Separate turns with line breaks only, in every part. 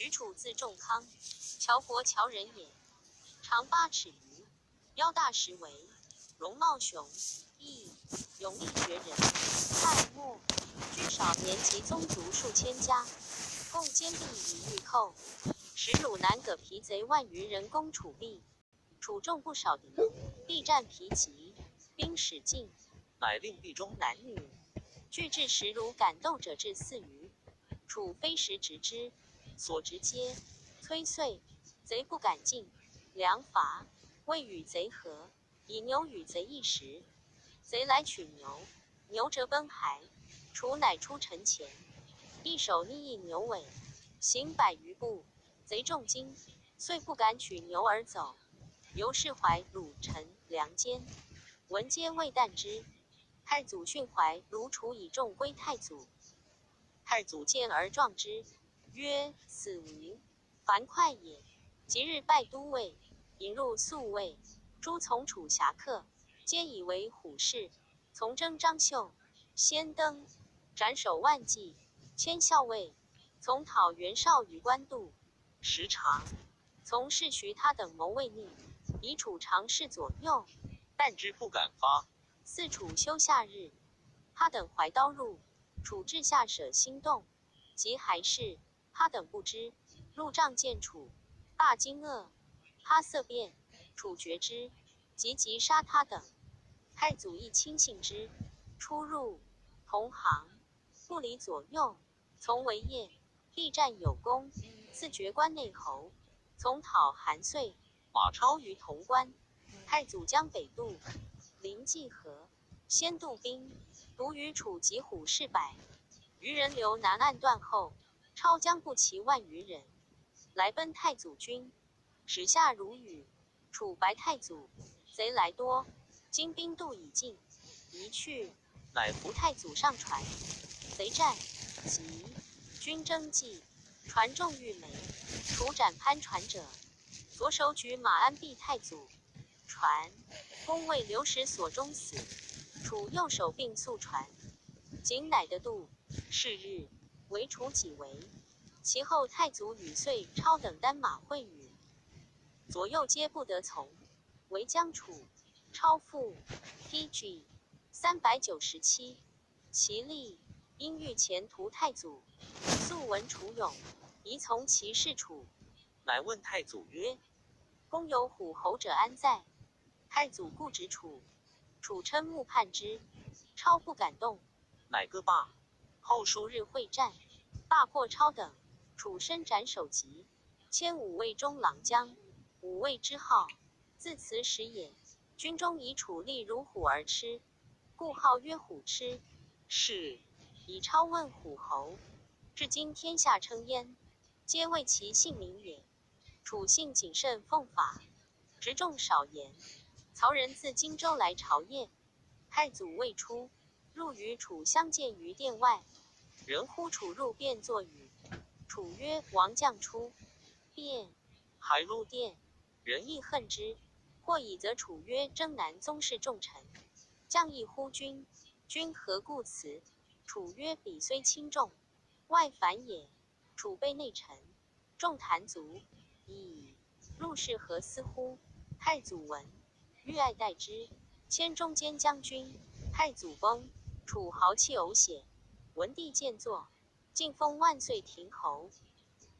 许楚字仲康，乔国乔人也，长8尺余，腰大10围，容貌雄毅，勇力绝人。汉末据少年及宗族数千家，共坚壁以御寇，使鲁南葛皮贼万余人攻楚壁，楚众不少敌，必战疲极，兵使尽，
乃令壁中
男女俱至时，如敢斗者至4余。楚飞石直之，所执皆摧碎，贼不敢进。良伐，未与贼合，以牛与贼一时。贼来取牛，牛折奔骸，楚乃出城前，一手捏一牛尾，行100余步，贼重惊，遂不敢取牛而走。由是怀鲁、陈、梁间，闻皆谓惮之。太祖训怀鲁楚以众归太祖。太祖见而壮之，曰：“此吾樊哙也。”即日拜都尉，引入宿卫，诸从楚侠客，皆以为虎视。从征张绣、先登，斩首万计，迁校尉。从讨袁绍与官渡。时常从事徐他等谋魏逆，以楚常侍左右，
但之不敢发。
四楚休夏日，他等怀刀入，楚至下舍心动，及还事，他等不知，入帐见楚，大惊愕，他色变，楚觉之，即杀他等。太祖亦亲信之，出入同行，不离左右。从为业，必战有功，赐爵关内侯。从讨韩遂、马超于潼关。太祖将北渡，临济河，先渡兵，独与楚及虎士100余人留南岸断后。超将不齐万余人，来奔太祖军，始下如雨。楚白太祖，贼来多，今兵渡已尽，宜去。乃扶太祖上船，贼战急，军征计，船重欲没，楚斩攀船者，左手举马鞍避太祖，船弓为刘石所中死，楚右手并速船，仅乃得渡。是日，为楚己围，其后太祖与遂、超等单马会语，左右皆不得从，围将楚。超父 PG 397，其力因欲前图太祖，素闻楚勇，宜从其事楚。
乃问太祖曰：“
公有虎侯者安在？”太祖固执楚，楚瞠目叛之，超不敢动，
乃各罢。
后数日会战，大破超等，楚身斩首级，迁5卫中郎将，5卫之号，自此始也。军中以楚力如虎而吃，故号曰虎痴。
是
以超问虎侯，至今天下称焉，皆谓其姓名也。楚性谨慎奉法，执重少言。曹人自荆州来朝谒，太祖未出，入与楚相见于殿外，人呼楚入便坐语。楚曰：“王将出。”便
还
入殿，人亦恨之。或以则楚曰：“征南宗室重臣，将亦呼君，君何故辞？”楚曰：“彼虽轻重，外反也。”楚被内臣，众谈卒，以入室何思乎？太祖闻，欲爱戴之，迁中间将军。太祖崩，楚豪气呕血。文帝见作，晋封万岁亭侯，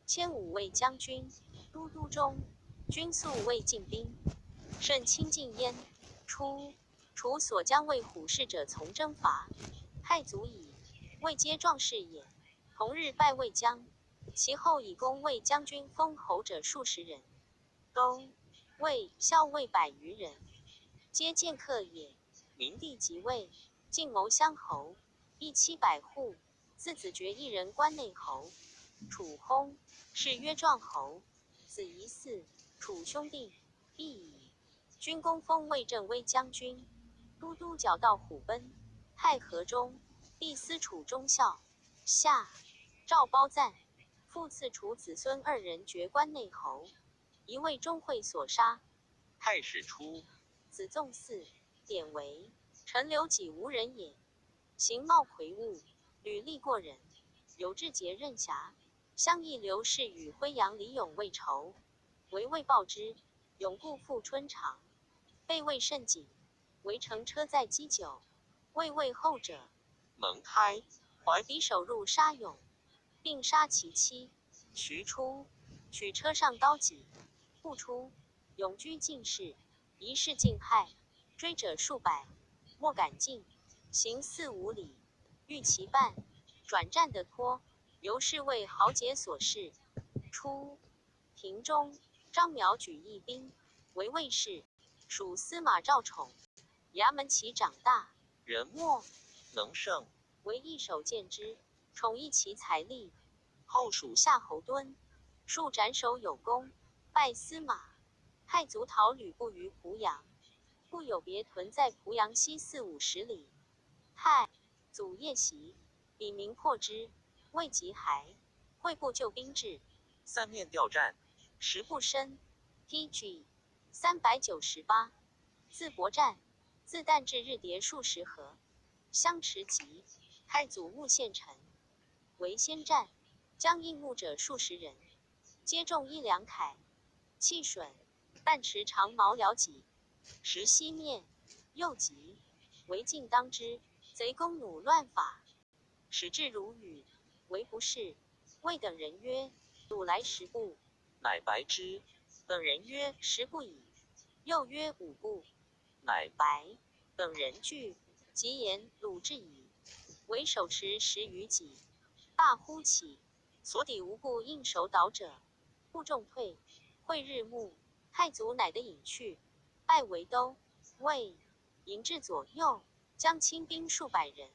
迁5卫将军、都督中，军速未进兵，甚亲近焉。初，楚所将为虎视者从征伐，太祖以魏皆壮士也，同日拜魏将。其后以攻魏将军封侯者数十人，都魏校尉100余人，皆剑客也。明帝即位，晋谋乡侯，邑700户，自子爵一人关内侯。楚薨，谥曰壮侯。子仪嗣，楚兄弟，必以军功封魏镇威将军、都督剿盗虎贲。太和中，帝司楚忠孝。夏，赵褒赞，复赐楚子孙2人爵关内侯，一为钟会所杀。
太史初，
子纵嗣，典为陈留己无人也，形貌魁梧，履历过人，有志节任侠，相议刘氏与徽阳李勇为仇，为魏报之，永故赴春场，被魏甚紧，为乘车载击酒，魏后者
蒙开，怀
敌手入杀勇，并杀其妻。徐出，取车上刀戟，不出，勇居进士，一事尽害，追者数百，莫敢进，行4-5里，欲其半，转战得脱，由是为豪杰所恃。初，平中，张邈举义兵，为魏氏，属司马赵宠，衙门其长大，
人
莫
能胜，
为一手见之，宠益其财力。
后属
夏侯惇，数斩首有功，拜司马。太祖讨吕布于濮阳，故有别屯在濮阳西4-50里。太祖夜袭，比明破之，未及还，会部救兵至，
三面调战，
时不深。PG 398，自伯战，自旦至日迭数十合，相持急。太祖募献臣，为先战，将应募者数十人，皆中1两铠，气损，但持长矛僚戟，时熄灭，又急，为进当之，贼弓弩乱法，使至如雨，为不是。谓等人曰：弩来10步，
乃白之。
等人曰：10步矣。又曰5步，
乃
白。等人惧，即言鲁至矣。为手持10余戟，大呼起，所抵无故应手倒者，部众退。会日暮，太祖乃得引去，拜为都尉，引至左右，将亲兵数百人，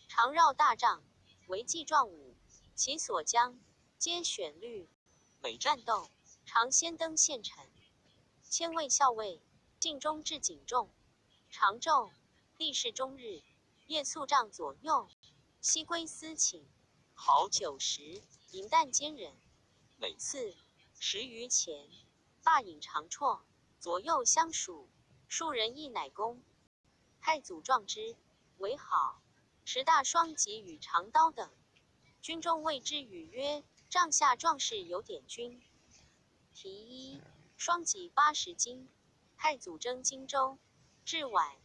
常绕大帐，为计状武，其所将皆选律，每战斗常先登县城，千卫校尉，尽忠至警众，常昼立事终日，夜宿帐左右，夕归司寝。好酒食，饮啖兼忍。每次10余钱，大饮长啜，左右相属，数人亦乃功。太祖壮之，为好，10大双戟与长刀等。军中谓之语曰：帐下壮士有典军。提一，双戟80斤。太祖征荆州，至晚，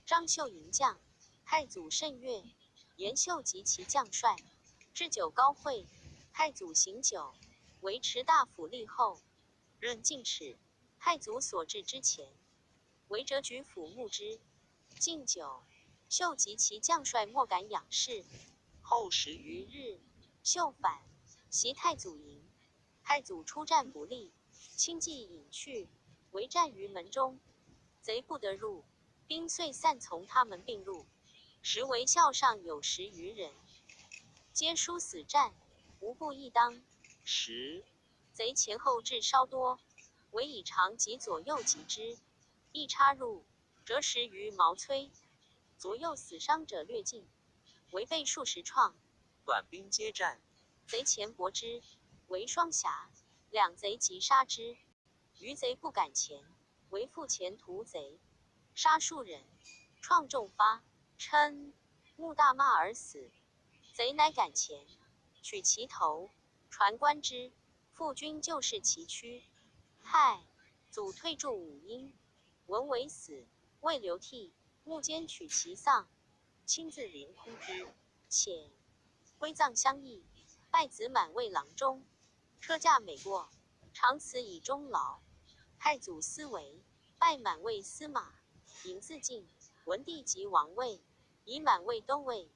张绣迎将，太祖甚悦，延秀及其将帅，置酒高会。太祖行酒，为持大府吏后，任进士。太祖所至之前，为谪举府牧之。敬酒，秀及其将帅莫敢仰视。后10余日，秀反，袭太祖营。太祖出战不利，轻骑引去，围战于门中，贼不得入，兵遂散从他门并入。时为校上有10余人，皆殊死战，无不一当。贼前后至稍多，唯以长戟左右击之，一插入，折10余毛摧。左右死伤者略尽，为被数十创。
短兵接战，
贼前搏之，为双峡，两贼急杀之。余贼不敢前，为复前屠贼，杀数人，创众发，称目大骂而死。贼乃赶前，取其头，传观之。复军救视其躯。太祖退驻武阴，闻为死，未流涕，幕间取其丧，亲自临哭之。且归葬相议，拜子满为郎中，车驾每过，常辞以终劳。太祖思为，拜满为司马，引自尽。文帝即王位，以满为都尉，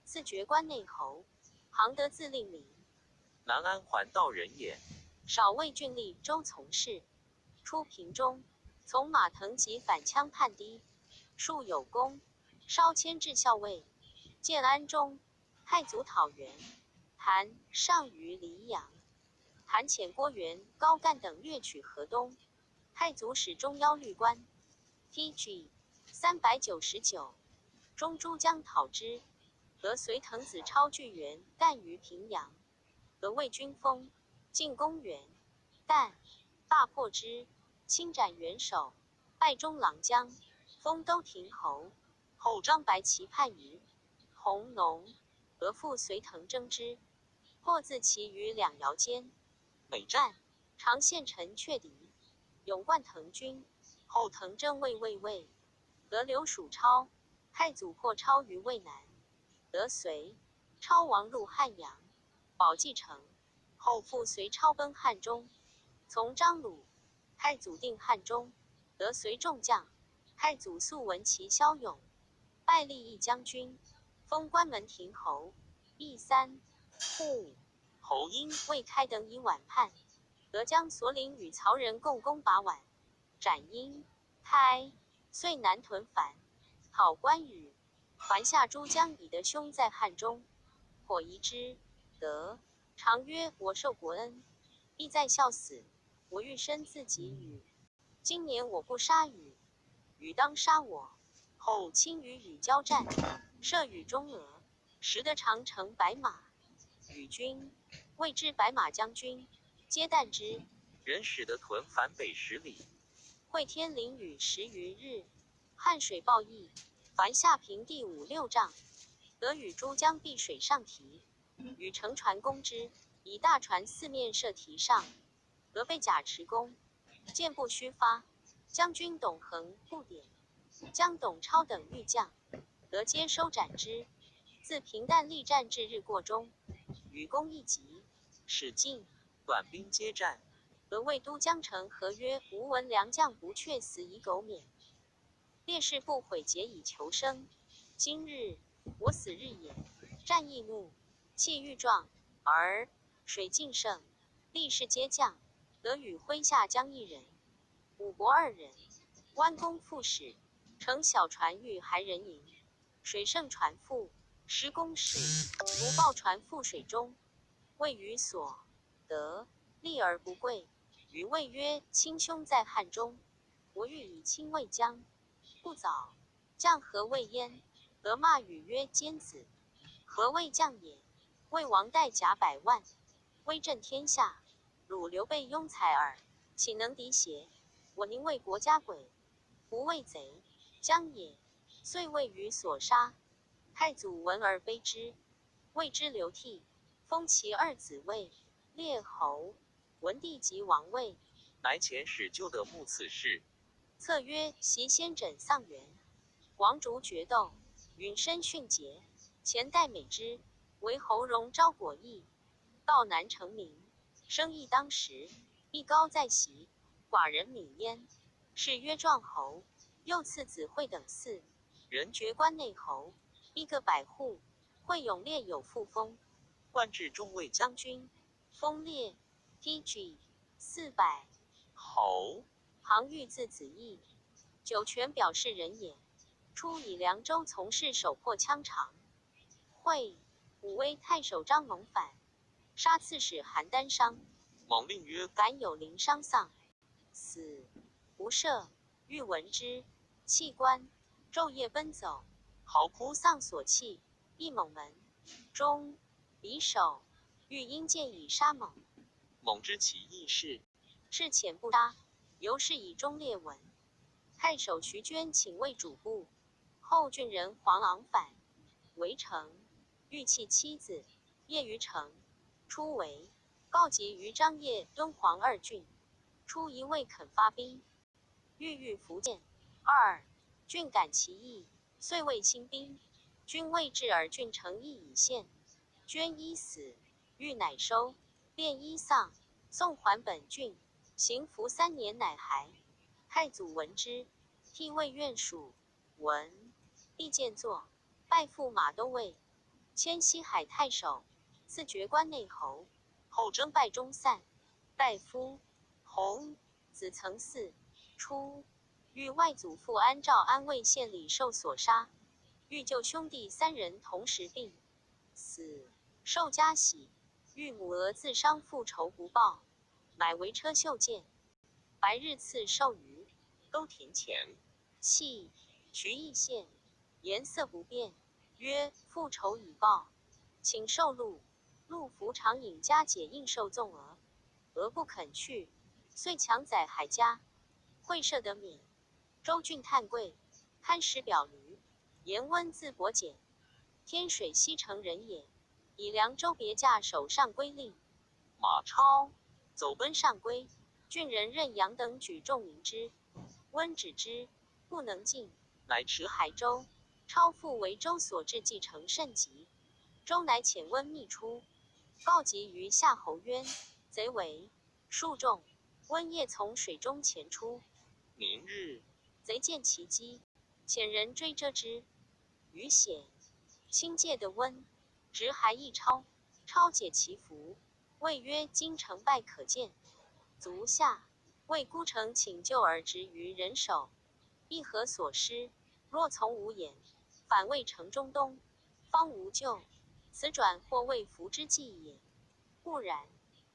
赐爵关内侯，杭德自令尹。
南安环道人也。
少尉郡吏周从事，出平中，从马腾及反羌叛堤，数有功，稍迁至校尉。建安中，太祖讨袁，韩上于黎阳，韩遣郭元、高干等掠取河东。太祖使中邀律官。TG 399，中诸将讨之，得随滕子超据袁、干于平阳，得魏军封，进攻袁，但大破之，轻斩元首，拜中郎将，封都亭侯。后张白旗叛于弘农，得复随滕征之。或自骑于两爻间。
美战，
常献臣却敌，勇冠腾军。后腾征魏，得刘蜀超。太祖破超于渭南，得隋。超亡入汉阳，保继承。后复随超奔汉中，从张鲁。太祖定汉中，得隋众将。太祖素闻其骁勇，拜立义将军，封关门亭侯。义三。户侯因魏开等以晚叛，得将所领与曹人共攻拔宛，斩殷开，遂南屯樊，讨关羽。还下诸将以得兄在汉中，火夷之，得。常曰：我受国恩，必在孝死。我欲身自己与。今年我不杀羽，羽当杀我。后亲与羽交战，射羽中额，时得长城白马。羽军，谓之白马将军，皆惮之。
人使得屯樊北10里。
会天淋雨10余日，汉水暴溢，樊下平地5、6丈。得与诸将避水上堤，与乘船攻之，以大船四面射堤上。得被甲持弓，箭不虚发。将军董恒、不点、将董超等御将，得皆收斩之。自平淡力战至日过中，与攻一击，使尽。
短兵接战。
得魏都江城合曰：吾闻良将不却死以苟免，烈士不悔节以求生。今日我死日也。战亦怒，气欲壮，而水尽盛，力士皆降。得与麾下将1人，武伯2人，弯弓副使，乘小船遇韩人营。水盛船覆，施弓矢，不报船覆水中，谓于所得，立而不跪。于谓曰：亲兄在汉中，我欲以亲魏将，不早。将何谓焉？得骂语曰：奸子，何谓将也？魏王带甲100万，威震天下，汝刘备庸才耳，岂能敌邪？我宁为国家鬼，不为贼将也。遂谓于所杀。太祖闻而悲之，谓之流涕，封其2子为列侯。文帝即王位，
乃遣使救得目此事。
策曰：袭先轸丧元，王烛决斗，允身训节，前代美之。为侯荣昭果义，道难成名。生亦当时，必高在席，寡人敏焉。是曰壮侯。又赐子惠等4人，爵关内侯，一个百户。惠勇烈有副封，
冠至中尉将军。
封烈 TG 400。
侯
杭欲字子义，酒泉表示人也。初以凉州从事守破羌常。会武威太守张猛反，杀刺史韩丹商。
猛令曰：
敢有临伤丧，死无赦。欲闻之，弃官，昼夜奔走，无丧所弃。一猛门中匕首，欲因剑以杀猛。
猛知其意事，
是遣不杀，由是以忠烈闻。太守徐娟请为主簿，后郡人黄昂反，围城，欲弃妻子，业于城。初为告急于张掖、敦煌2郡，初一未肯发兵，欲伏见。2郡感其意，遂谓兴兵。军未至而郡城邑已陷，捐一死，欲乃收，便一丧，送还本郡。行服3年乃还。太祖闻之，替魏院属。闻必见作，拜赴马都尉，迁西海太守，赐爵关内侯。后征拜中散。大夫弘子曾嗣。初，遇外祖父安赵安魏县李寿所杀，欲救兄弟3人同时病，死。寿嘉喜，欲母额自伤复仇不报，乃为车袖剑，白日赐寿于
都亭前。
弃渠邑县，颜色不变，曰：复仇已报，请受禄。禄服常引家解应受纵额，额不肯去，遂强宰海家。会赦得免。周郡探贵，看使表驴。颜温字伯简，天水西城人也。以凉州别驾守上归令。
马
超走奔上归，郡人任杨等举众迎之。温止之，不能进，
乃持
海州。超复为州所制继承甚急，州乃遣温密出，告急于夏侯渊，贼为数众。温夜从水中潜出，
明日，
贼见其机，遣人追遮之。余险，轻介的温，执还一超，超解其服，谓曰：“今成败可见。”卒下，谓孤城请救而执于人手，亦何所失？若从无言，反谓城中东，方无救。此转或未服之计也。不然，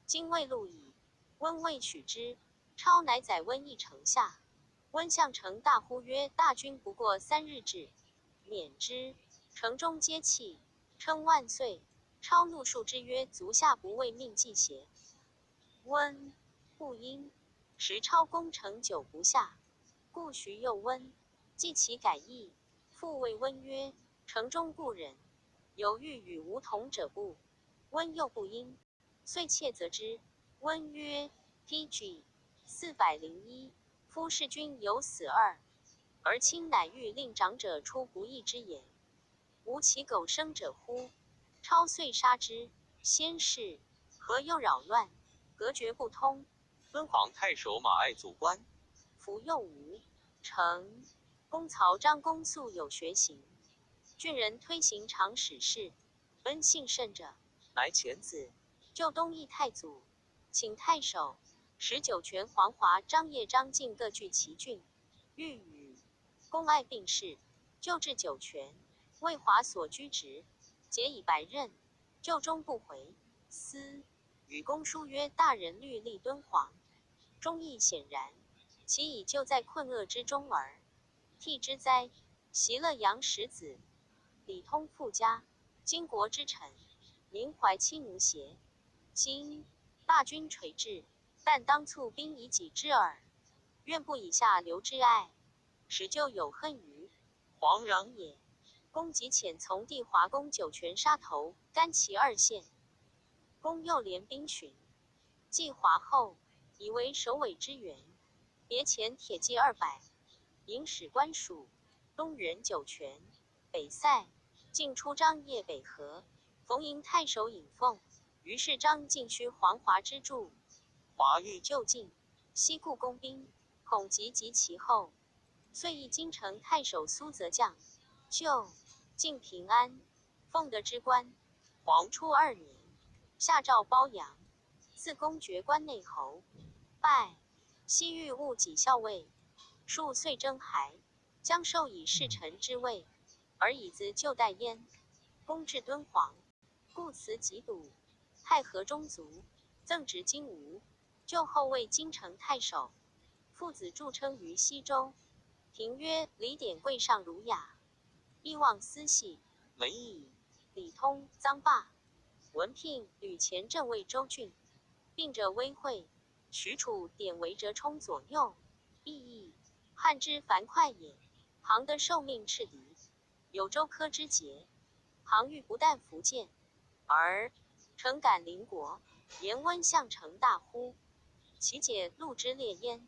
今未路矣。温未取之，超乃载温邑城下。温向城大呼曰：“大军不过3日至，免之。”城中皆泣，称万岁。超怒数之曰：“足下不为命计邪？”温不应。时超攻城久不下，故徐右温，计其改意，复谓温曰：“城中故人，有欲与吾同者不？”温又不应，遂窃责之。温曰：“PG 401，夫弑君有死2，而卿乃欲令长者出不义之言，无其苟生者乎？”超遂杀之。先是，何又扰乱，隔绝不通。
敦煌太守马爱祖官，
服右吴成。公曹张公素有学行，郡人推行常使事，恩信甚者，
乃遣
子就东邑太祖，请太守使酒泉、黄华、张掖、张敬各据其郡，欲与公爱并事，就至酒泉，为华所居职，节以白刃，就终不回。司与公书曰：“大人虑立敦煌，忠义显然，其以就在困厄之中耳。替之哉！袭了杨十子，李通富家，经国之臣，民怀妻奴邪？今大军垂至，但当促兵以己之耳。愿不以下留之爱，使就有恨于
黄壤
也。”公即遣从弟华攻酒泉杀头、甘齐2县。公又连兵巡，继华后，以为首尾之援，别遣铁骑200，营使官署，东援酒泉，北塞，进出张掖北河，逢迎太守尹奉。于是张进须黄华之助，华欲就近，西顾攻兵，恐急其后，遂诣京城太守苏则将，就晋平安。奉得之官，黄初2年，下诏褒扬，赐公爵关内侯，拜西域务己校尉。数岁征还，将授以侍臣之位，而以子就代焉。公至敦煌，故辞疾笃，太和中卒，赠职金吾，就后为京城太守。父子著称于西州。庭曰：“李典贵上儒雅，亦望思系。”
文艺
李通、臧霸、文聘、吕虔正为州郡，并者威惠。许褚、典韦折冲左右，意义汉之樊哙也。杭得受命斥敌，有州科之节。杭欲不但福建，而诚感邻国，言温相成大呼，其解录之列焉。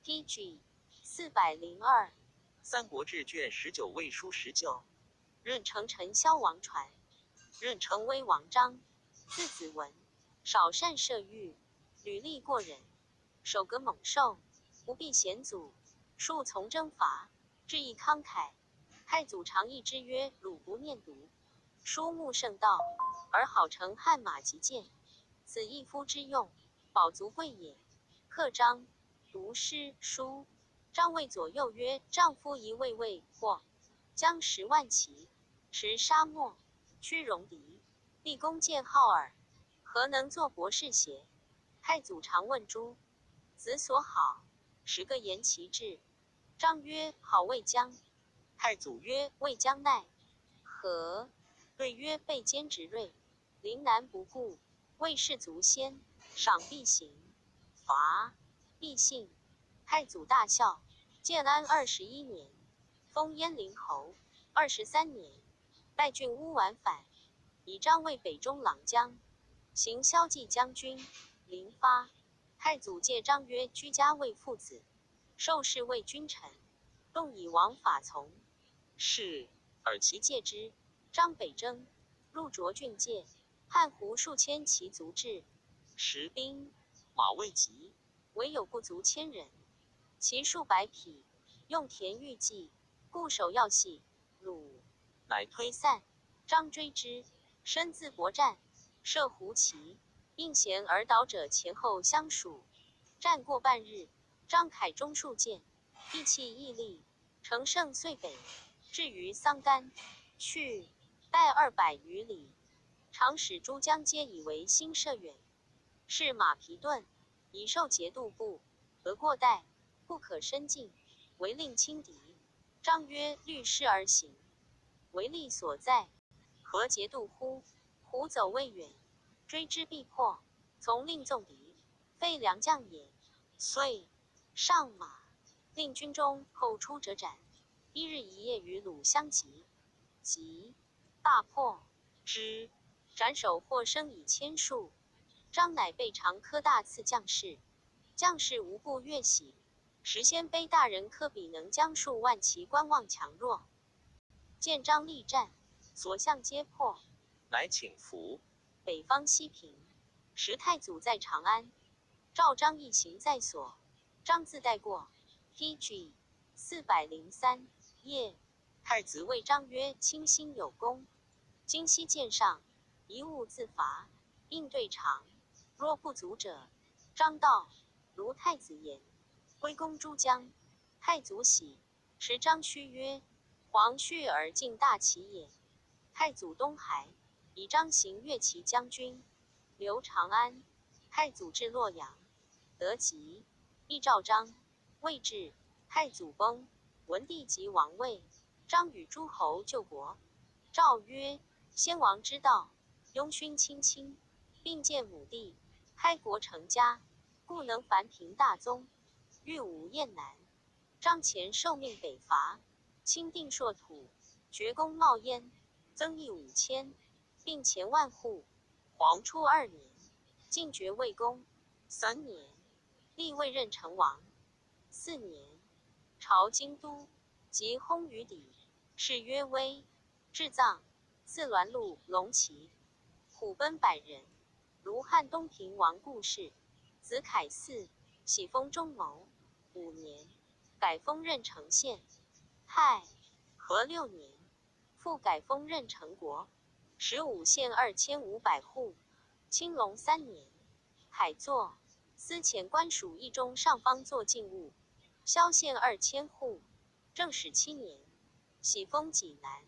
PG 402，
三国志卷19魏书十教。
任城陈萧王传，任城威王章，字子文，少善射御，履历过人，手革猛兽，不避险阻，数从征伐，志意慷慨。太祖常议之曰：“汝不念读，书目圣道，而好成汉马及剑，此一夫之用，保足贵也。”克章读诗书，张谓左右曰：“丈夫一位位或将10万骑，持沙漠，驱戎狄，立功建号耳，何能作博士邪？”太祖常问诸子所好，10个言其志。张曰：“好魏将。”太祖曰：“魏将奈何？”对曰：“备坚执锐，临难不顾，魏士卒先，赏必行，罚必信。”太祖大笑。建安21年，封燕陵侯。23年，拜郡乌丸反。以张为北中郎将，行骁骑将军。临发，太祖借张曰居家为父子，受事为君臣，动以王法从。
是，而
其戒之。张北征，入涿郡界，汉胡数千骑卒至，
时
兵
马未及，
唯有不足1000人，骑数百匹，用田御计，固守要隙。鲁
乃
推散，张追之，身自搏战，射胡骑，应弦而倒者前后相属。战过半日，张凯中数箭，意气毅力，乘胜遂北，至于桑干，去带200余里。常使诸将皆以为新射远，是马疲顿，以受节度部，得过带，不可深进，唯令轻敌。张曰：虑事而行，为利所在，何节度乎？胡走未远，追之必破，从令纵敌，非良将也。遂上马，令军中后出者斩。1日1夜与鲁相及，及大破之，斩首获生以千数。张乃备长科大赐将士，将士无不悦喜。时鲜卑大人科比能将数万骑观望强弱，见张力战，所向皆破，
乃请服。
北方西平，时太祖在长安，召张一行在所，张自带过。PG 403夜，太子谓张曰：卿心有功，今夕见上，一勿自伐，应对长。若不足者，张道如太子言，归公诸将。太祖喜，时张须曰：黄恤而进大齐也。太祖东还，以张行越骑将军，留长安。太祖至洛阳，得疾，亦召张。未至，太祖崩，文帝即王位，张与诸侯救国。诏曰：先王之道，拥勋亲亲，并建母弟，开国成家，故能凡平大宗，欲无厌难。张前受命北伐，钦定朔土，绝宫冒烟，增邑5000，并前万户。黄初2年，进爵魏公。3年，立魏任成王。4年，朝京都，即薨于底，谥曰威。至葬，自栾路龙旗，虎贲100人。如汉东平王故事，子凯嗣，喜封中牟。5年，改封任城县。太和6年，复改封任成国，15县2500户。青龙3年，海作，司前官署一中上方作禁物，萧县2000户。正始7年，喜封济南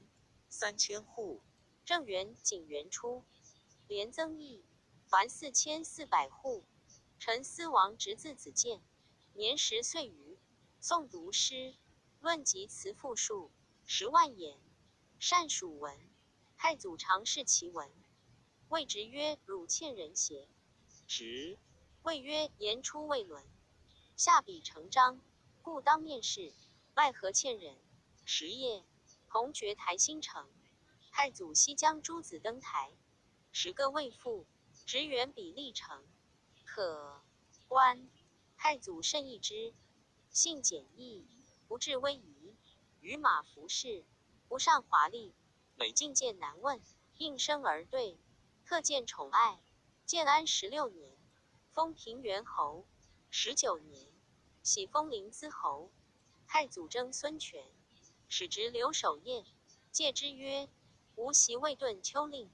3000户。
正元景元初，连增邑，凡4400户。陈思王侄子子建，年10岁余，诵读诗，论及词赋数10万言，善属文。太祖常视其文，谓直曰：汝欠人邪？
直
谓曰：言出未伦，下笔成章，故当面试。奈何欠人？10夜，同觉台新城。太祖西将诸子登台，10个未复，直原笔立成，可观。太祖甚异之，性简易，不至威仪，与马服饰，不上华丽，每进谏难问，应声而对，特见宠爱。建安16年，封平原侯。19年，喜封临淄侯。太祖征孙权，使侄留守宴，戒之曰：吾袭魏顿丘令，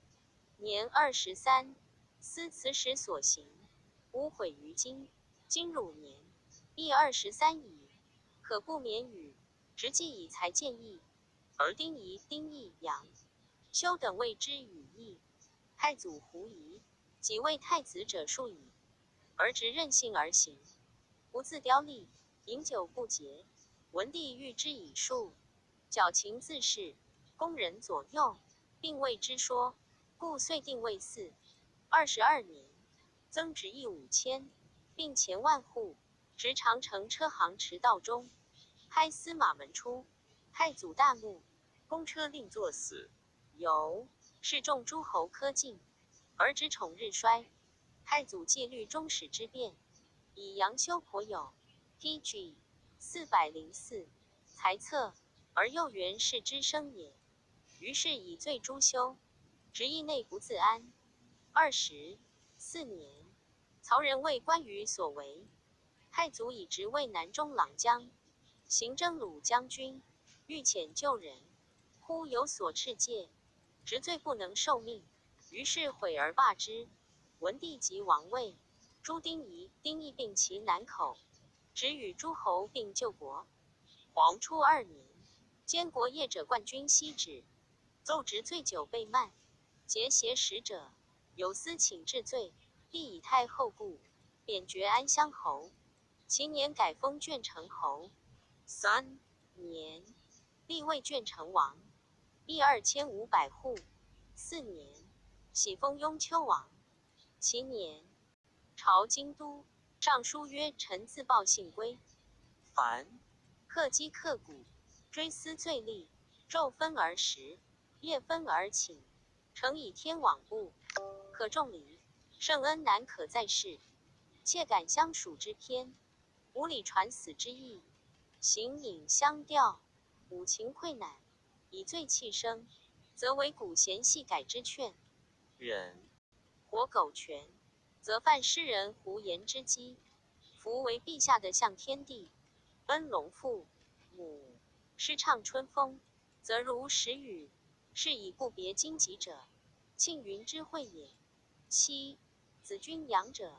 年23，思此时所行，无悔于今。今汝年亦23矣，可不免与。直既以才见义，而丁仪、丁义、杨修等谓之与义。太祖狐疑，即为太子者数矣，而直任性而行，不自雕砺，饮酒不节。文帝欲之以术，矫情自恃，攻人左右，并谓之说，故遂定魏嗣。22年，增职邑5000，并前万户，执长城车行驰道中，开司马门出。太祖大怒，公车令作死。由是众诸侯科进，而直宠日衰。太祖戒律终始之变，以杨修颇有 PG 404才策，而又原氏之生也。于是以罪诛修，执意内不自安。24年，曹仁为关羽所为，太祖以职为南中郎将，行征虏将军，欲遣救人，忽有所斥戒，执罪不能受命，于是毁而罢之。文帝即王位，诛丁仪，丁仪并其南口，只与诸侯并救国。黄初2年，监国业者冠军西止，奏执醉酒被慢，结挟使者，有司请治罪，必以太后故，贬爵安乡侯。其年改封鄄城侯。3年，立为鄄城王，邑2500户。4年，喜封雍丘王。其年，朝京都，上书曰：臣自报信归。
凡
克击克骨，追思罪吏，昼分而食，夜分而寝，诚以天网布，可重礼，圣恩难可再世。切感相属之偏，无礼传死之意，形影相吊，五情溃难，以罪弃生，则为古贤细改之劝。
忍
活苟全，则犯诗人胡言之讥。夫为陛下的向天地，恩龙父母，诗唱春风，则如时雨，是以不别荆棘者，庆云之会也。7子君养者，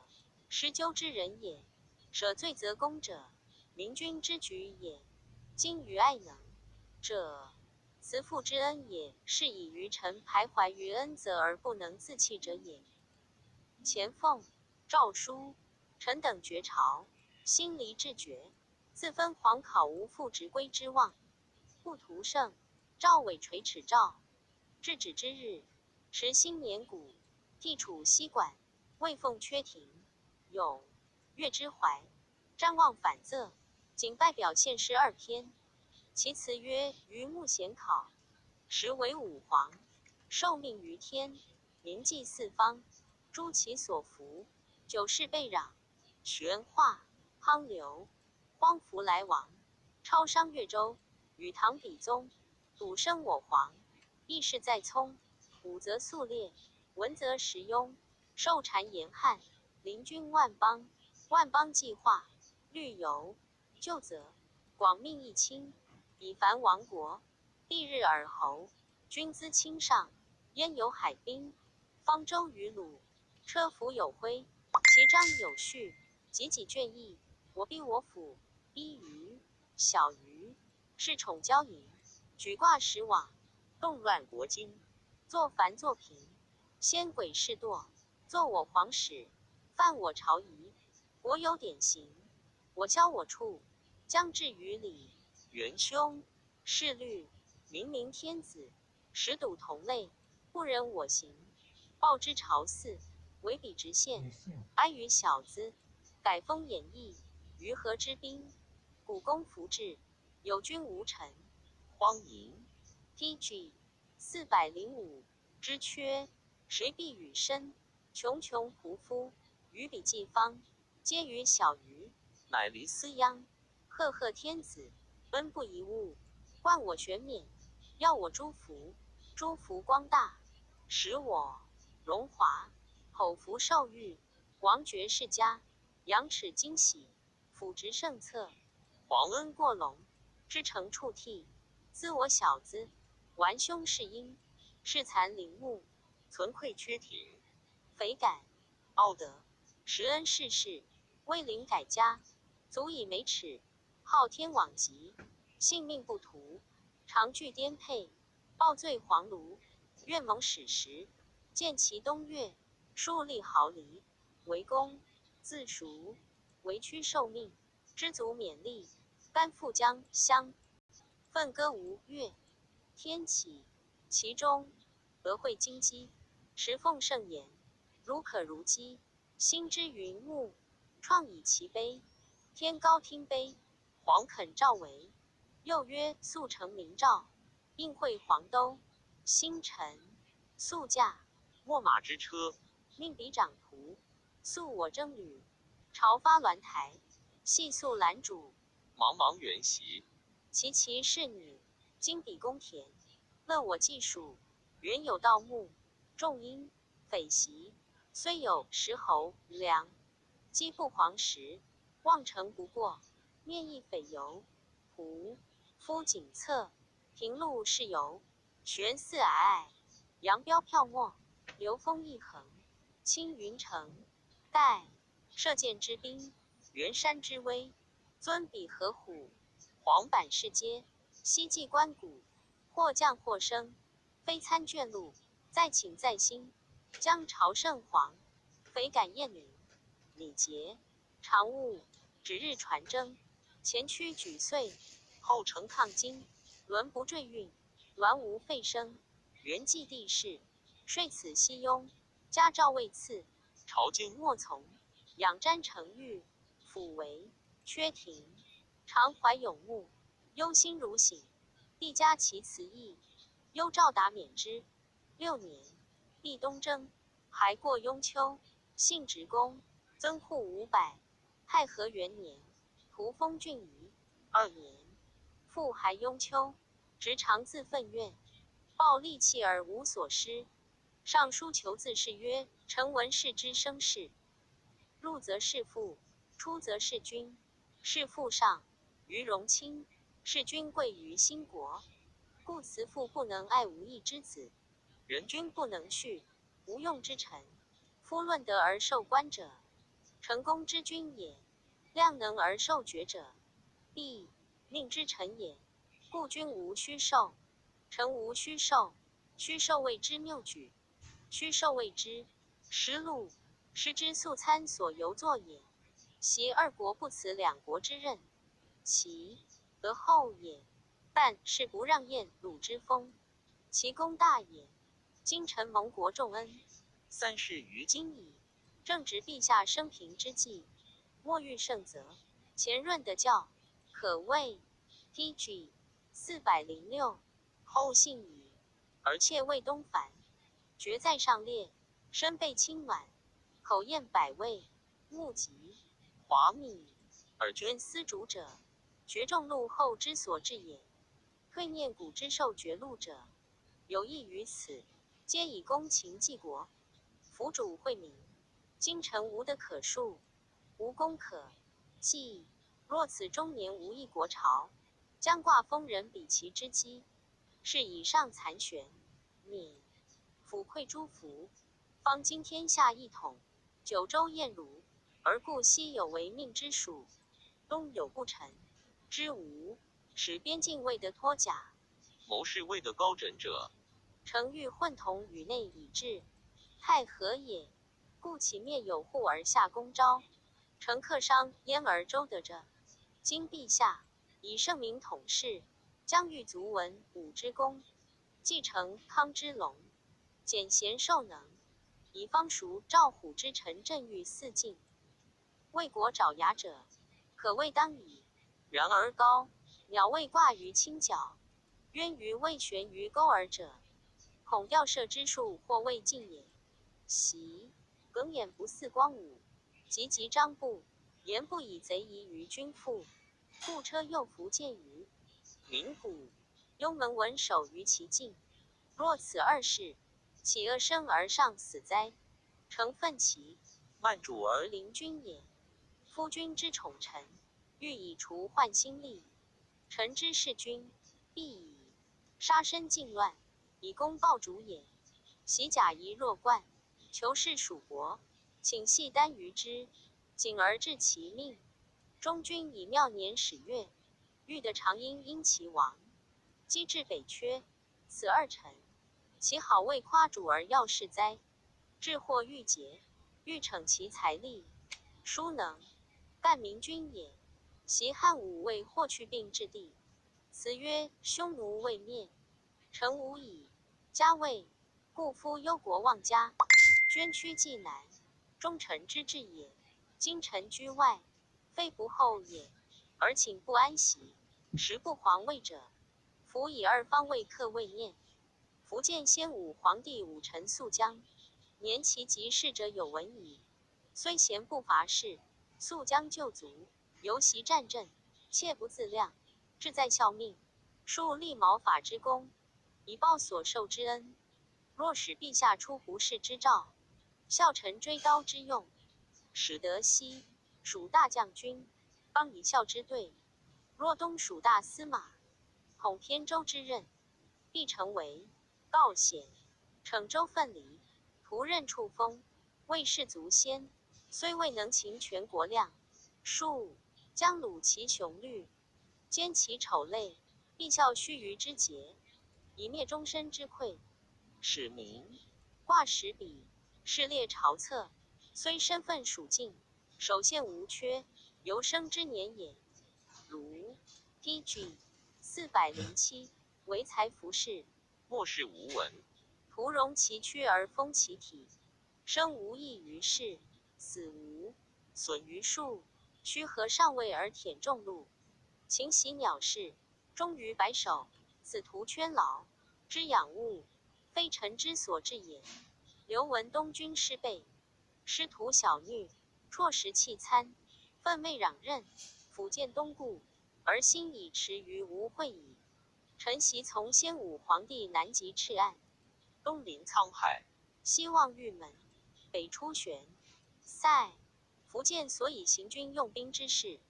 施纠之人也；舍罪则公者，明君之举也。今于爱能者，慈父之恩也，是以愚臣徘徊于恩泽而不能自弃者也。前奉诏书，臣等绝朝，心离志绝，自分皇考无复职归之望。不图胜，赵尾垂齿诏，至止之日，时新年谷，地处西馆，未奉阙庭，咏月之怀，瞻望反仄，仅拜表现12篇。其词曰：于穆显考，时为武皇，受命于天，名祭四方，诸其所服，久世被攘，玄化滂流，荒服来往，超商越州，与唐比宗，笃生我皇，议事在聪，武则肃烈，文则实庸，受谗严汉，临君万邦，万邦计划，虑游旧则，广命一卿，以凡亡国，帝日尔侯，军资倾上，焉有海滨，方舟于鲁，车服有徽，其章有序，己己卷议，我逼我辅，一鱼小鱼，是宠交淫，举挂石网，动乱国经，作凡作平，先鬼事堕，作我皇室，犯我朝仪，国有典刑，我教我处，将至于理。元凶势律，明明天子，实笃同类，不忍我行，报之朝祀，为彼直线，哀于小资，改封演义，于河之滨，古公服制，有君无臣。
荒淫
PG 405之缺，谁必与身？穷穷仆夫，于彼季方，皆于小鱼，
乃离
思殃。赫赫天子，恩不遗物，冠我玄冕，耀我诸福，诸福光大，使我荣华，口服受誉，王爵世家，仰齿惊喜，辅职圣策，
皇
恩过隆，知诚触涕，兹我小资，玩凶是因，恃残陵墓，
存愧阙庭，
匪感
傲德，
时恩世事，威灵改家，足以美耻，好天罔极，性命不图，常惧颠沛，暴醉黄炉，愿蒙史实，见其东岳，树立毫厘，为公自赎，为屈受命，知足勉励，甘复江乡，奋歌吴越，天启，其中俄会金鸡，时奉圣言，如可如鸡，心之云木，创以其碑，天高听碑，皇肯诏为，又曰速成明诏，应会黄兜，星辰宿驾，
秣马之车，
命彼长途，宿我征旅，朝发鸾台，系宿兰主，
茫茫原席，
其其是女，今比公田，乐我技术，原有盗墓，众因匪袭，虽有石侯梁，积不黄石，望城不过，面亦匪游，胡夫景侧，平路是游，悬寺皑皑，扬镳飘没，流风一横，青云城，盖射箭之兵，圆山之威，尊比河虎，黄板市街，西济关谷，或降或升，非参卷录，再请在心，将朝圣皇，匪感雁鸣，礼节，常务，指日传征，前驱举岁，后承抗金，轮不坠运，鸾无废声，原记地势，睡此西庸，家诏未赐，
朝京
莫从，仰瞻成玉，抚为缺庭，常怀咏慕，忧心如醒，帝加其辞意，幽诏达免之。6年，帝东征，还过雍丘，幸直公，增户500。太和元年，图封郡夷。2年，复还雍丘，执常自愤怨，抱戾气而无所施。上书求自是曰：臣闻士之生事，入则是父，出则是君。是父上于荣亲，是君贵于兴国。故慈父不能爱无义之子，人君不能恤无用之臣。夫论德而受官者，成功之君也；量能而受爵者，必命之臣也。故君无虚受，臣无虚受。虚受谓之谬举，虚受谓之失路。失之素参所由作也。袭2国不辞2国之任，其德厚也。但是不让晏鲁之风，其功大也。今臣蒙国重恩
3世于
今矣，正值陛下生平之际，莫欲圣则，前润的教，可谓 TG 406，后信矣。而妾为东凡，爵在上列，身被轻暖，口咽百味，目疾华米，尔捐丝竹者，爵重禄后之所至也。退念古之受爵禄者，有益于此，皆以公勤济国，辅主惠民。今臣无德可述，无功可记。若此中年无一国朝，将挂封人比其之机，是以上残悬，免抚馈诸服，方今天下一统，九州燕如，而故西有为命之属，东有不臣之无，使边境未得脱甲，
谋士未得高枕者，
诚欲混同与内以治，太和也。故其灭有户而下公昭，乘客商焉而周得者。今陛下以圣明统事，将欲足文武之功，继承康之隆，简贤授能，以方熟赵虎之臣振欲四境，为国爪牙者，可谓当矣。然而高鸟未挂于倾角，渊鱼未悬于钩耳者，恐吊射之术或未尽也。袭耿眼不似光武，急张布，言不以贼疑于君父，故车右伏见于名谷，幽门闻守于其境。若此2事，岂恶生而上死哉？诚愤其
慢主而
临君也。夫君之宠臣，欲以除患心力，臣之事君，必以杀身尽乱，以功报主也。袭甲夷若冠，求是属国，请系单于之，谨而治其命。中君以妙年始月，欲得长阴因其亡，积至北阙，此2臣，其好未夸主而要事哉？至或欲节，欲逞其财力，殊能干明君也。袭汉武为霍去病之地，辞曰：匈奴未灭，臣无以家位，故夫忧国忘家，捐躯济南，忠臣之志也。今臣居外，非不厚也，而请不安息，食不皇位者，夫以2方位克位念。福建先武皇帝武臣宿江，年其及逝者有闻矣。虽贤不伐事，宿江救卒，游袭战阵，切不自量，志在效命，树立毛发之功，以报所受之恩。若使陛下出胡氏之诏，效臣追刀之用，使得西蜀大将军，邦以效之队；若东蜀大司马，统偏州之任，必成为告显，骋州分离，仆任处封，为士卒先，虽未能擒全国量，数将虏其雄虑，歼其丑类，必效须臾之节，以灭终身之愧。
使民
挂石笔，是列朝策，虽身份属境，首现无缺，由生之年也。如 PG 407，唯才服饰，
末世无闻，
徒容其躯而丰其体，生无益于世，死无损于数，须合上位而舔众禄，勤习鸟事，忠于白首，此徒圈劳之养物，非臣之所至也。刘文东军师备，师徒小女，辍食弃餐，愤昧攘任，辅见东顾，而心已驰于无会矣。臣习从先武皇帝南极赤岸，
东临沧海，
西望玉门，北出玄塞，福建所以行军用兵之事，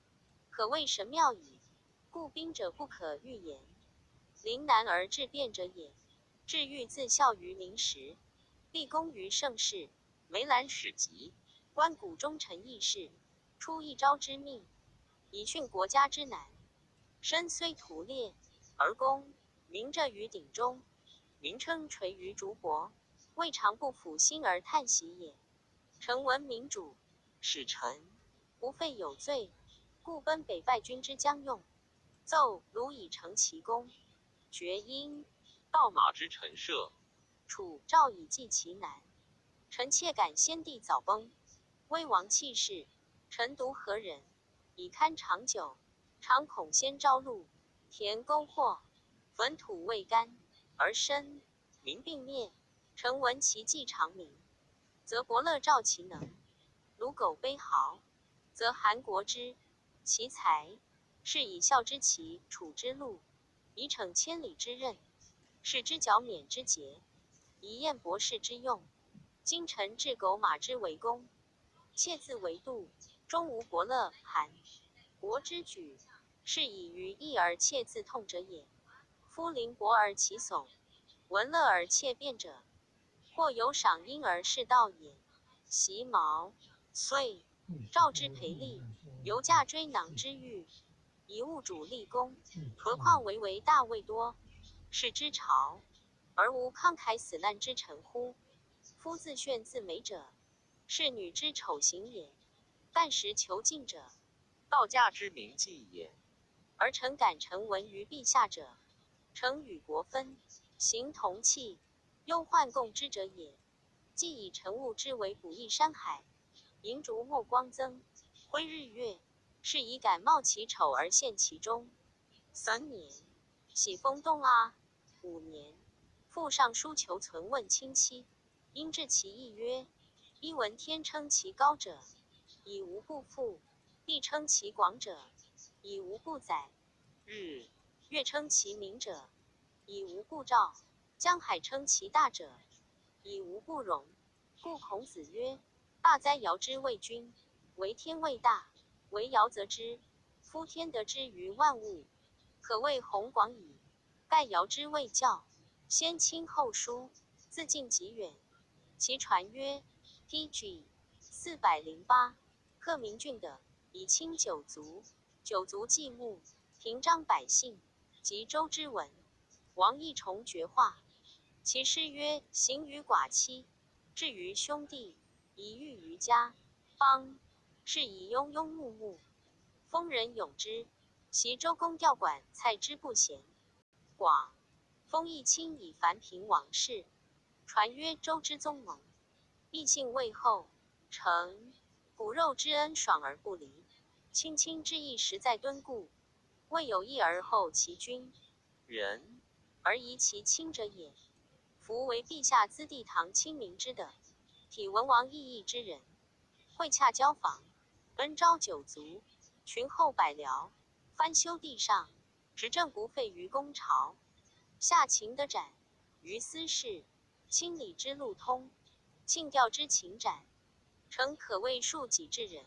可谓神妙矣。故兵者不可预言，临难而致变者也。至欲自效于民时，立功于盛世，
梅兰史籍，
观古忠臣义士，出一朝之命，以殉国家之难。身虽屠烈，而功名者于鼎中，名称垂于竹帛，未尝不抚心而叹息也。臣闻民主，
使臣
不废有罪，故奔北败军之将用，奏卢以成其功，厥因
盗马之陈设，
楚赵以济其难。臣妾感先帝早崩，危亡弃世，臣独何忍，以堪长久。常恐先朝露，田沟获，坟土未干，而身民并灭。臣闻其迹长明，则伯乐兆其能；鲁狗悲号，则韩国之其才。是以孝之齐，楚之路，以惩千里之任，是之剿免之节，以验博士之用。今臣治狗马之为功，妾自为度，终无伯乐韩国之举，是以于义而妾自痛者也。夫临薄而其耸，闻乐而妾变者，或有赏因而是道也。习毛遂赵之培力，犹驾追囊之欲，以物主立功，何况为大未多，是之朝，而无慷慨死难之臣乎？夫自炫自美者，是女之丑行也；但时求进者，
道家之名迹也。
而臣感臣闻于陛下者，诚与国分，形同气，忧患共之者也。既以臣物之为补益山海，银烛墨光增，辉日月，是以感冒其丑而现其中。3年，喜封东阿。5年，复上书求存问亲戚，因治其意曰：一闻天称其高者，以无不复；地称其广者，以无不载；日月称其明者，以无不照；江海称其大者，以无不容。故孔子曰：大哉尧之谓君，为天谓大，为尧则之。夫天得之于万物，可谓宏广矣。盖尧之谓教，先亲后疏，自近及远。其传曰 PG 408，克明郡的，以清九族，九族祭墓，平章百姓，及周之文。王一重绝画，其诗曰：行于寡妻，至于兄弟，以育于家邦，是以庸庸穆穆，丰人咏之。其周公吊管蔡之不贤，广封义亲以凡平王室。传曰周之宗盟，异姓魏后，成骨肉之恩爽而不离，亲亲之意实在敦固，未有义而后其君，人而疑其亲者也。夫为陛下资地堂亲民之的，体文王意义之人，会洽交访，恩召九族，群后百僚，翻修地上，执政不废于公朝。下秦德展，于私事，清理之路通，庆吊之秦展，诚可谓庶己之人。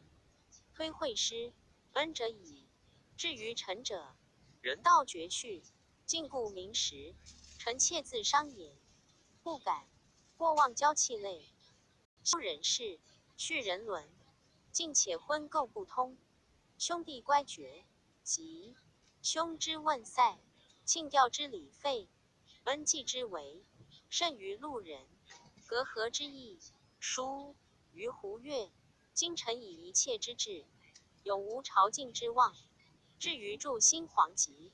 推会师，恩者矣。至于臣者，人道绝序，禁锢民时，臣妾自伤也，不敢。过望交气类，修人事，续人伦，竟且婚构不通，兄弟乖绝，及兄之问塞，庆吊之礼废，恩祭之为，甚于路人，隔阂之意，殊于胡越。今臣以一切之志，永无朝觐之望。至于筑新皇极，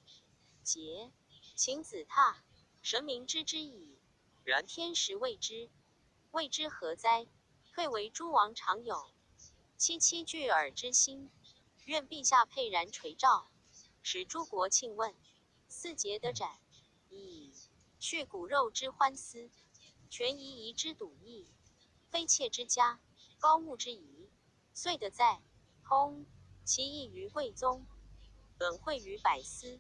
节秦子榻，神明知之矣。然天时未之，谓之何哉？退为诸王常有，戚戚惧尔之心。愿陛下沛然垂照，使诸国庆问。四节得展，以去骨肉之欢思，权夷夷之笃义，非妾之家，高木之仪，遂得在通，其义于贵宗，本惠于百司。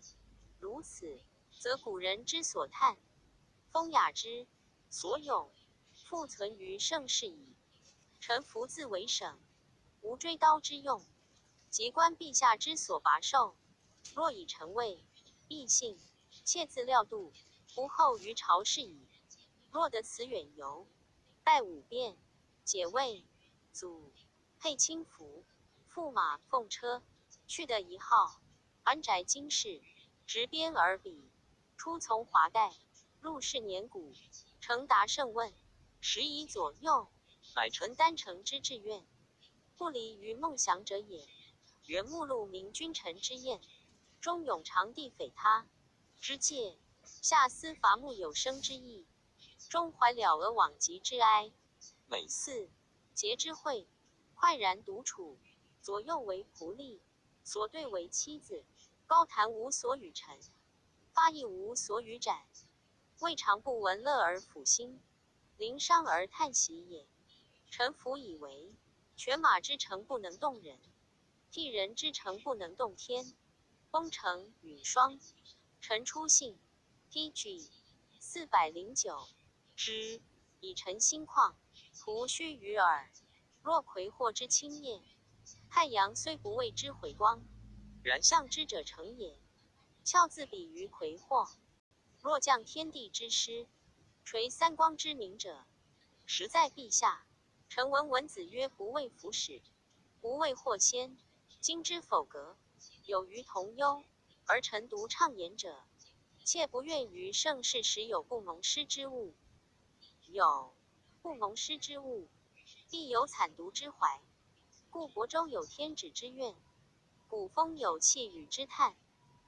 如此，则古人之所叹，风雅之所咏，复存于盛世矣。臣服自为省，无追刀之用，即观陛下之所拔受，若以臣位，必信，切自料度，不后于朝事矣。若得此远游，拜五变，解位，祖配轻服，驸马奉车，去得一号，安宅京室，执鞭而笔，出从华盖，入室年谷，承答圣问，10以左右，乃臣丹诚之志愿，不离于梦想者也。原目录明君臣之宴，中永长地匪他之戒，下思伐木有生之意，中怀了而往极之哀。每四节之会，快然独处，左右为仆隶，所对为妻子。高谈无所与陈，发意无所与展，未尝不闻乐而抚心，临伤而叹息也。臣服以为，犬马之诚不能动人，替人之诚不能动天。风城雨霜，臣出信 TG 409之，以陈心旷，徒须于耳。若葵祸之清叶，太阳虽不为之回光，然象之者成也。翘自比于葵祸，若降天地之师，垂三光之明者，实在陛下。臣闻文子曰：不为服使，不为祸先。今之否格，有于同忧，而臣独畅言者，切不愿于盛世时有不蒙师之物。有不蒙师之物，必有惨毒之怀。故亳州有天子之怨，古风有气宇之叹。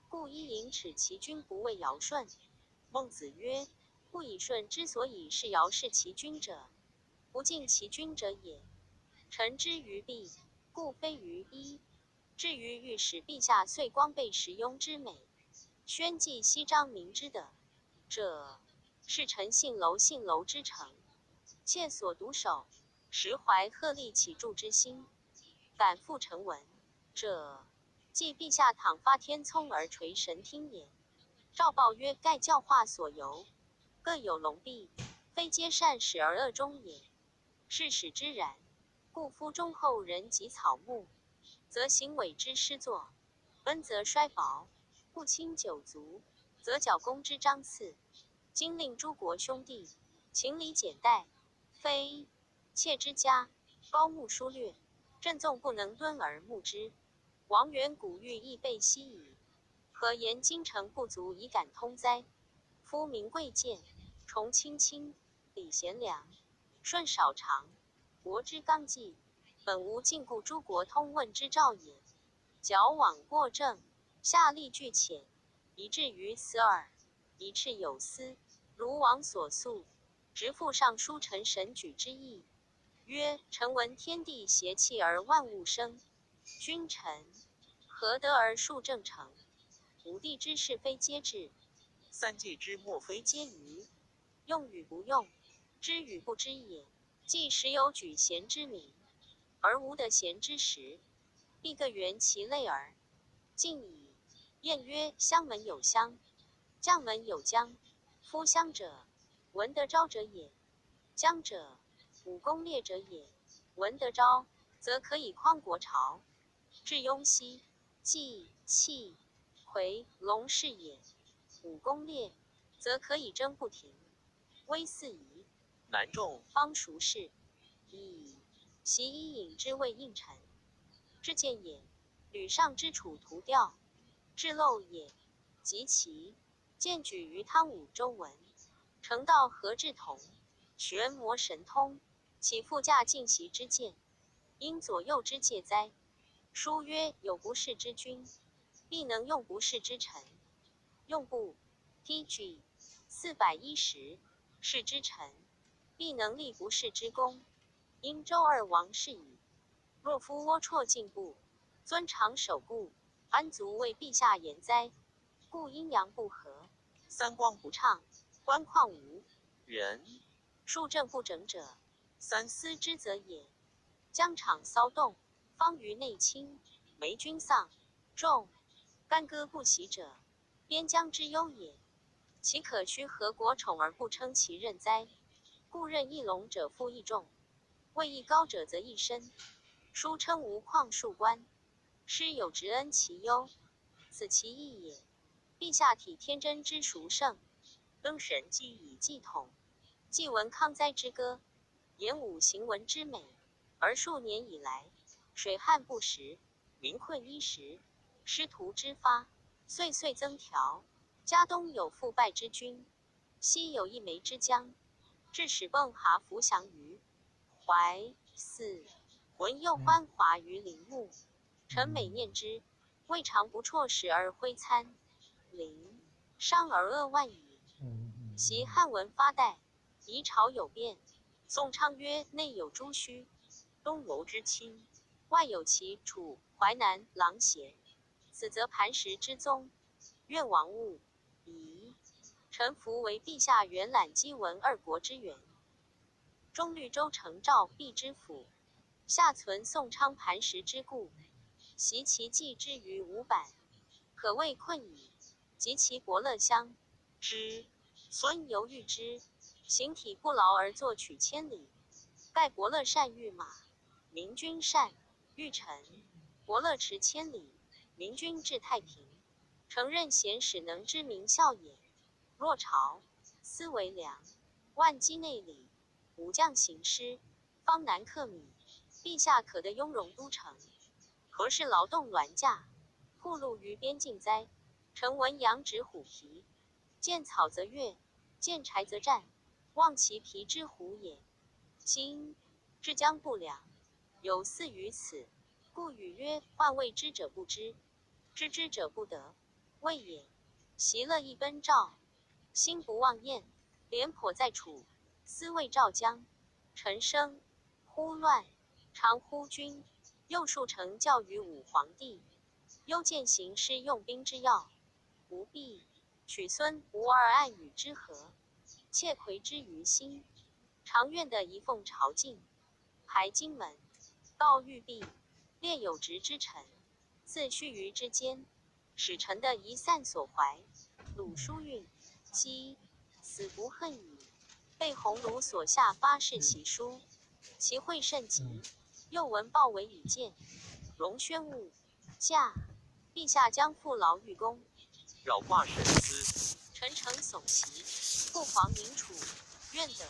故伊尹耻其君不为尧舜。孟子曰：不以舜之所以是尧弑其君者，不敬其君者也。臣之于必，故非于一。至于欲使陛下遂光备时庸之美，宣记羲张明之的者，是臣信楼之诚，切所独守，实怀鹤立起助之心。敢复成文者，即陛下倘发天聪而垂神听也。诏报曰：盖教化所由，各有龙弊，非皆善始而恶终也。是使之然。故夫忠厚人及草木，则行伪之施作，恩则衰薄，不亲九族，则剿公之章次。今令诸国兄弟，情理简待，非妾之家，高木疏略，朕纵不能敦而牧之。王元古玉亦被息矣，何言京城不足以感通哉？夫名贵贱，崇亲亲，礼贤良，顺少长，国之纲纪，本无禁锢诸国通问之兆也。矫枉过正，下力俱浅，以至于此耳。以斥有司，如王所诉，直复尚书陈神举之意，曰：臣闻天地协气而万物生，君臣何得而数正成？五帝之是非皆至，三界之莫非皆愚？用与不用，知与不知也。既时有举贤之名，而无得贤之时，必各圆其类耳。近矣。晏曰：乡门有乡，将门有将。夫乡者，闻得昭者也；将者，武功烈者也。闻得昭，则可以匡国朝。至雍熙、纪、契、回、龙氏也。武功烈，则可以争不停。威四夷，
南仲
方孰是？以其伊尹之谓应臣，至见也；吕尚之楚图调，至陋也。及其荐举于汤武周文，成道何志同，玄魔神通，岂复驾进袭之见？因左右之戒哉？书曰：有不世之君，必能用不世之臣。用不 TG 410世之臣，必能立不世之功。因周二王是矣。若夫龌龊进步，尊长守固，安足为陛下言哉？故阴阳不和，
三光不
畅，官况无
人，
数政不整者，
三
思之则也。疆场骚动，方于内侵，霉君丧众，干戈不息者，边疆之忧也。岂可虚何国宠而不称其任哉？故任一龙者负一众，位一高者则一身。书称无旷数官，师有职恩其忧，此其义也。陛下体天真之孰胜？登神机以祭统，既闻康哉之歌，言武行文之美，而数年以来，水旱不时，民困衣食，师徒之发，岁岁增调。家东有复败之君，西有一湄之疆，致使迸蛤伏降于淮泗，浑又欢华于陵墓。臣每念之，未尝不辍食而挥餐，临伤而扼腕矣。袭汉文发代，夷朝有变。宋昌曰：内有朱须，东楼之亲，外有齐、楚、淮南、郎邪，此则磐石之宗。愿王勿疑。臣服为陛下元览箕文二国之源。中律州城赵毕之府，下存宋昌磐石之故，袭其记之于5版，可谓困矣。及其伯乐乡之孙犹豫之，形体不劳而作取千里。盖伯乐善御马，明君善御臣。伯乐驰千里，明君治太平。承任贤使能知明孝也。若朝思为良，万机内里，武将行师，方南克米。陛下可得雍容都城，何事劳动銮驾，铺路于边境哉？臣闻羊指虎皮，见草则跃，见柴则战，望其皮之虎也。今治疆不良，有似于此，故语曰：患未知者不知，知之者不得。谓也。习乐亦奔赵，心不忘燕，廉颇在楚，思为赵疆。臣生忽乱，常呼君。又数成教于武皇帝，幽见行师用兵之要，不必取孙吴二暗语之和，窃窥之于心。常愿的一奉朝觐，排荆门，告玉璧，列有职之臣，自须臾之间，使臣的一散所怀。鲁书运，姬死不恨矣。被鸿胪所下发誓习书，其会甚极。又闻鲍围以见，荣宣物驾，陛下将复劳御功，
扰挂神思，
臣诚悚袭，父皇明楚，愿得